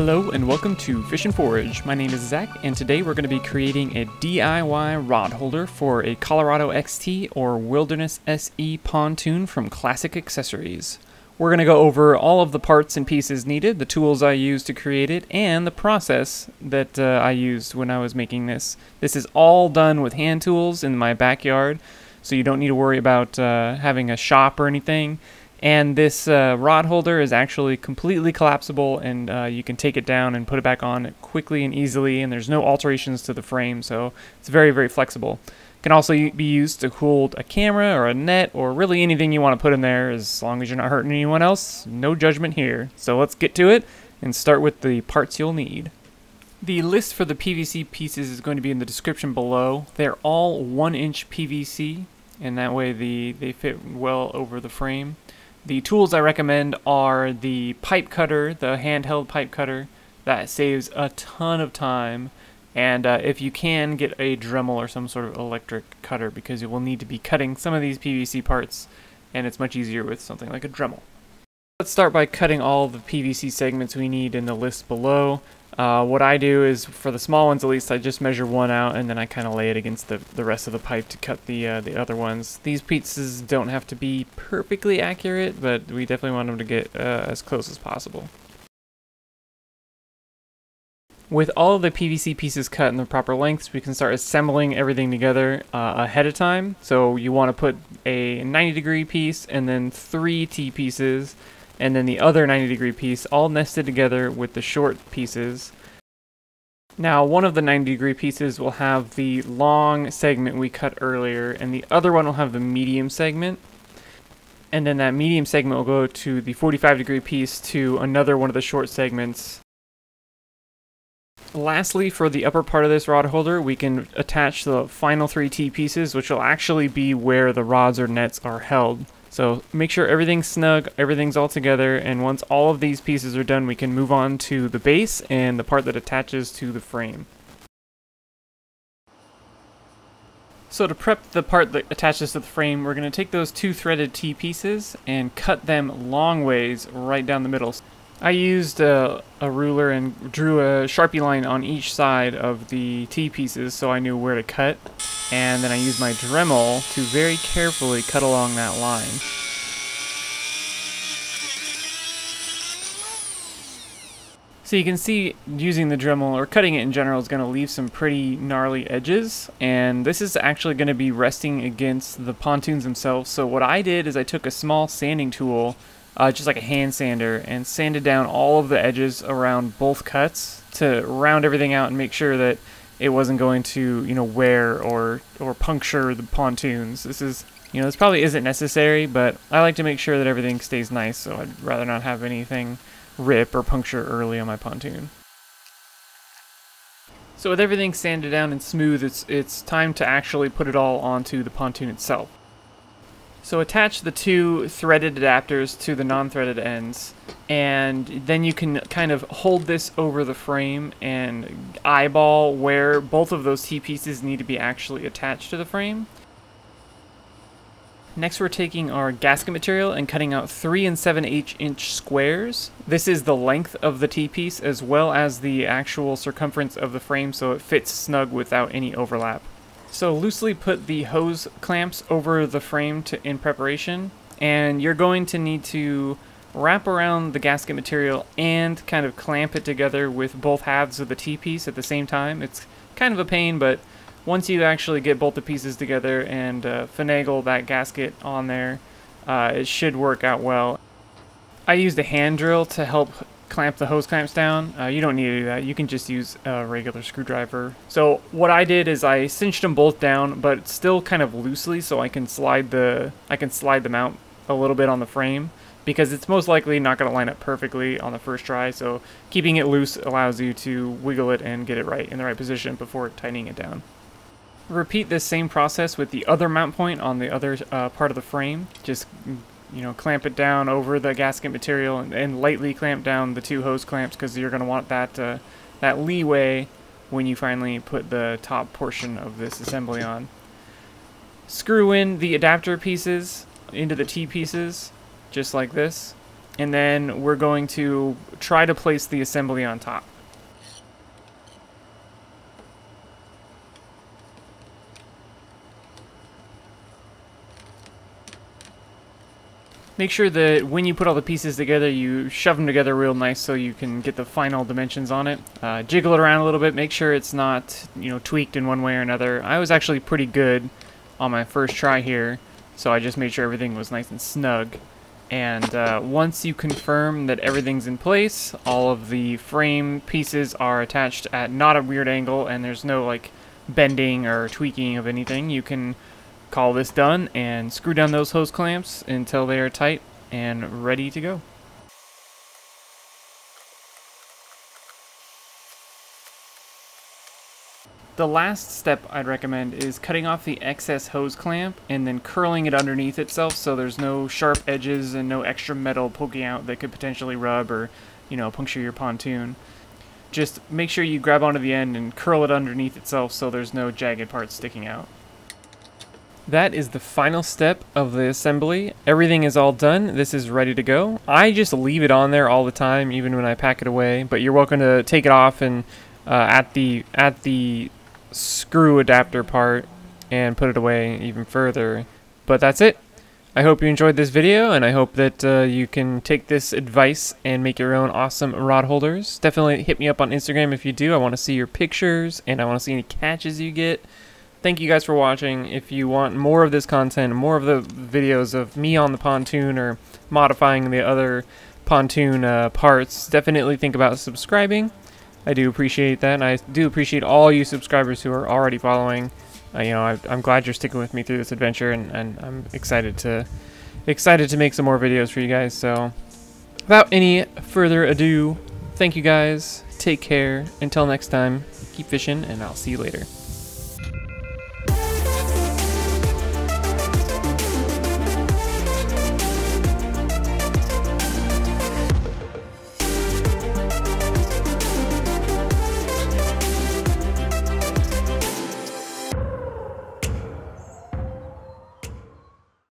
Hello and welcome to Fish and Forage. My name is Zach and today we're going to be creating a DIY rod holder for a Colorado XT or Wilderness SE pontoon from Classic Accessories. We're going to go over all of the parts and pieces needed, the tools I used to create it, and the process that I used when I was making this. This is all done with hand tools in my backyard, so you don't need to worry about having a shop or anything. And this rod holder is actually completely collapsible, and you can take it down and put it back on quickly and easily, and there's no alterations to the frame, so it's very, very flexible. It can also be used to hold a camera or a net or really anything you want to put in there, as long as you're not hurting anyone else. No judgment here. So let's get to it and start with the parts you'll need. The list for the PVC pieces is going to be in the description below. They're all 1-inch PVC, and that way they fit well over the frame. The tools I recommend are the pipe cutter, the handheld pipe cutter. That saves a ton of time. And if you can, get a Dremel or some sort of electric cutter, because you will need to be cutting some of these PVC parts, and it's much easier with something like a Dremel. Let's start by cutting all the PVC segments we need in the list below. What I do is, for the small ones at least, I just measure one out and then I kind of lay it against the rest of the pipe to cut the other ones. These pieces don't have to be perfectly accurate, but we definitely want them to get as close as possible. With all of the PVC pieces cut in the proper lengths, we can start assembling everything together ahead of time. So you want to put a 90-degree piece and then 3 T-pieces, and then the other 90-degree piece all nested together with the short pieces. Now, one of the 90-degree pieces will have the long segment we cut earlier, and the other one will have the medium segment. And then that medium segment will go to the 45-degree piece to another one of the short segments. Lastly, for the upper part of this rod holder, we can attach the final 3 T-pieces, which will actually be where the rods or nets are held. So make sure everything's snug, everything's all together, and once all of these pieces are done, we can move on to the base and the part that attaches to the frame. So to prep the part that attaches to the frame, we're going to take those 2 threaded T-pieces and cut them long ways right down the middle. I used a ruler and drew a sharpie line on each side of the T-pieces so I knew where to cut, and then I used my Dremel to very carefully cut along that line. So you can see using the Dremel, or cutting it in general, is going to leave some pretty gnarly edges, and this is actually going to be resting against the pontoons themselves. So what I did is I took a small sanding tool, just like a hand sander, and sanded down all of the edges around both cuts to round everything out and make sure that it wasn't going to, wear or puncture the pontoons. This probably isn't necessary, but I like to make sure that everything stays nice, so I'd rather not have anything rip or puncture early on my pontoon. So with everything sanded down and smooth, it's time to actually put it all onto the pontoon itself. So attach the 2 threaded adapters to the non-threaded ends, and then you can kind of hold this over the frame and eyeball where both of those T-pieces need to be actually attached to the frame. Next, we're taking our gasket material and cutting out 3 7/8 inch squares. This is the length of the T-piece as well as the actual circumference of the frame, so it fits snug without any overlap. So loosely put the hose clamps over the frame in preparation, and you're going to need to wrap around the gasket material and kind of clamp it together with both halves of the T-piece at the same time. It's kind of a pain, but once you actually get both the pieces together and finagle that gasket on there, it should work out well. I used a hand drill to help clamp the hose clamps down. You don't need to do that. You can just use a regular screwdriver. So what I did is I cinched them both down, but still kind of loosely, so I can slide them out a little bit on the frame, because it's most likely not going to line up perfectly on the first try. So keeping it loose allows you to wiggle it and get it right in the right position before tightening it down. Repeat this same process with the other mount point on the other part of the frame. Just clamp it down over the gasket material and lightly clamp down the 2 hose clamps, because you're going to want that leeway when you finally put the top portion of this assembly on. Screw in the adapter pieces into the T-pieces, just like this, and then we're going to try to place the assembly on top. Make sure that when you put all the pieces together, you shove them together real nice so you can get the final dimensions on it. Jiggle it around a little bit, make sure it's not, tweaked in one way or another. I was actually pretty good on my first try here, so I just made sure everything was nice and snug. And once you confirm that everything's in place, all of the frame pieces are attached at not a weird angle, and there's no like bending or tweaking of anything, you can call this done and screw down those hose clamps until they are tight and ready to go. The last step I'd recommend is cutting off the excess hose clamp and then curling it underneath itself so there's no sharp edges and no extra metal poking out that could potentially rub or, puncture your pontoon. Just make sure you grab onto the end and curl it underneath itself so there's no jagged parts sticking out. That is the final step of the assembly. Everything is all done. This is ready to go. I just leave it on there all the time, even when I pack it away, but you're welcome to take it off and at the screw adapter part and put it away even further. But that's it. I hope you enjoyed this video, and I hope that you can take this advice and make your own awesome rod holders. Definitely hit me up on Instagram if you do. I want to see your pictures, and I want to see any catches you get. Thank you guys for watching. If you want more of this content, more of the videos of me on the pontoon or modifying the other pontoon parts, definitely think about subscribing. I do appreciate that, and I do appreciate all you subscribers who are already following. I'm glad you're sticking with me through this adventure, and I'm excited to make some more videos for you guys. So, without any further ado, thank you guys. Take care. Until next time, keep fishing, and I'll see you later.